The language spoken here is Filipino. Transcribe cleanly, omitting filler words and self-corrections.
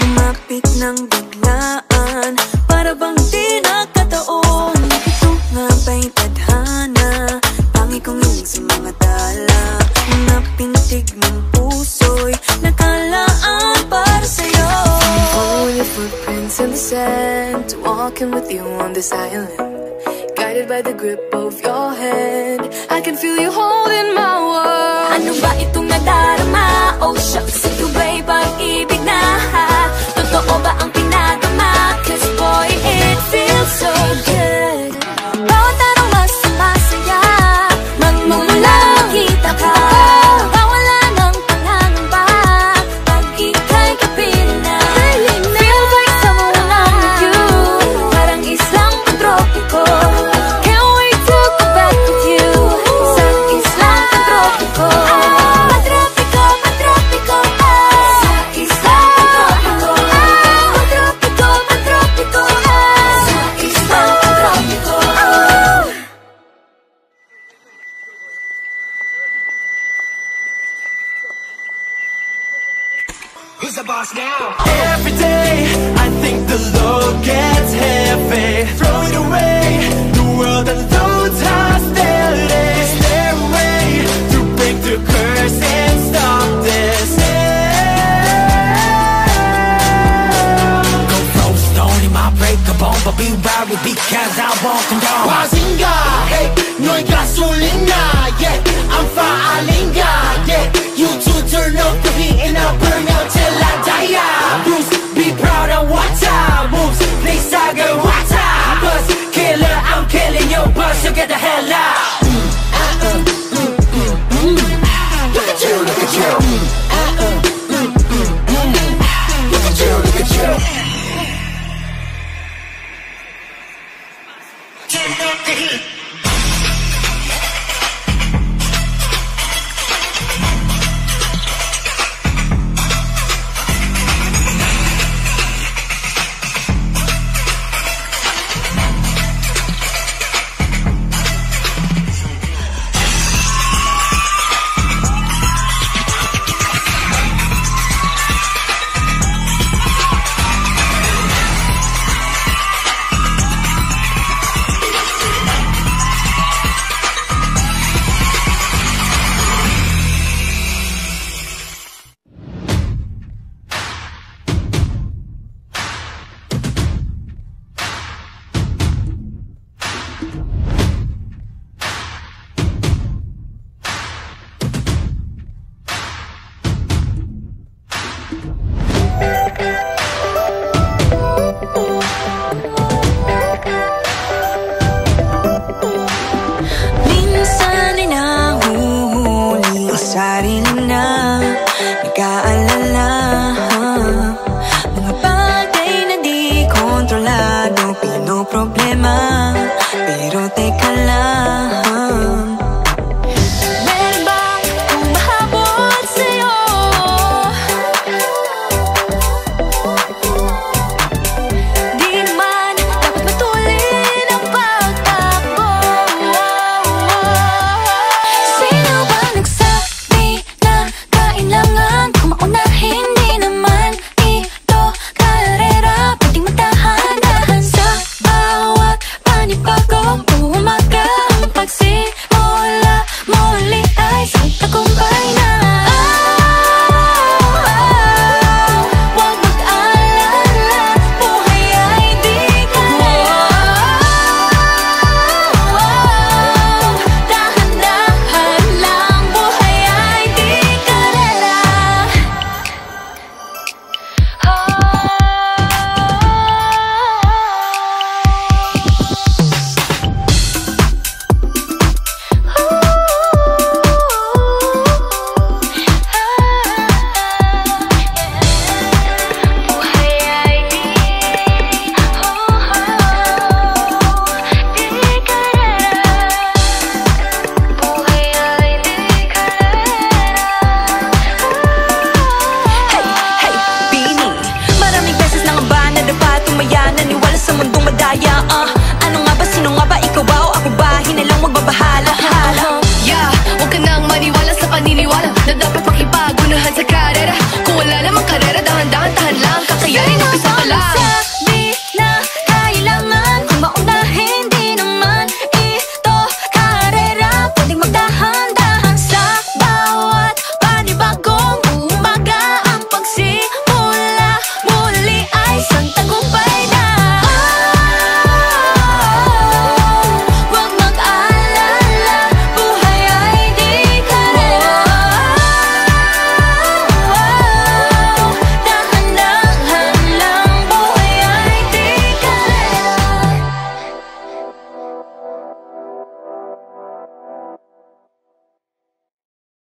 lumapit ng biglaan, para bang di nakataon. Ito nga ba'y tadhana, pangi kong hiling sa mga tala. Mga pintig ng puso'y nakalaan para sa'yo. Following your footprints in the sand, walking with you on this island, guided by the grip of your hand. I can feel you holding my world. Ano ba itong nadarama? Oh shucks, ito ba'y pag-ibig na? Totoo ba ang pinagama? Cause boy, it feels so good. Bawat araw mas masaya, magmumula makita ka. Mawala ng pangangamba, pag ika'y kapiling na. Feels like someone I'm with you, parang islang tropiko. Can't wait to go back with you, sa islang tropiko. Patropiko, patropiko, sa islang tropiko. Patropiko, patropiko, sa islang tropiko. Who's the boss now? Every day I think the load gets heavy. Throw it away, the world unloads hostility. Is there a way to break the curse and stop this? Go throw stone, it might break a bone, but be right with me 'cause I won't condone.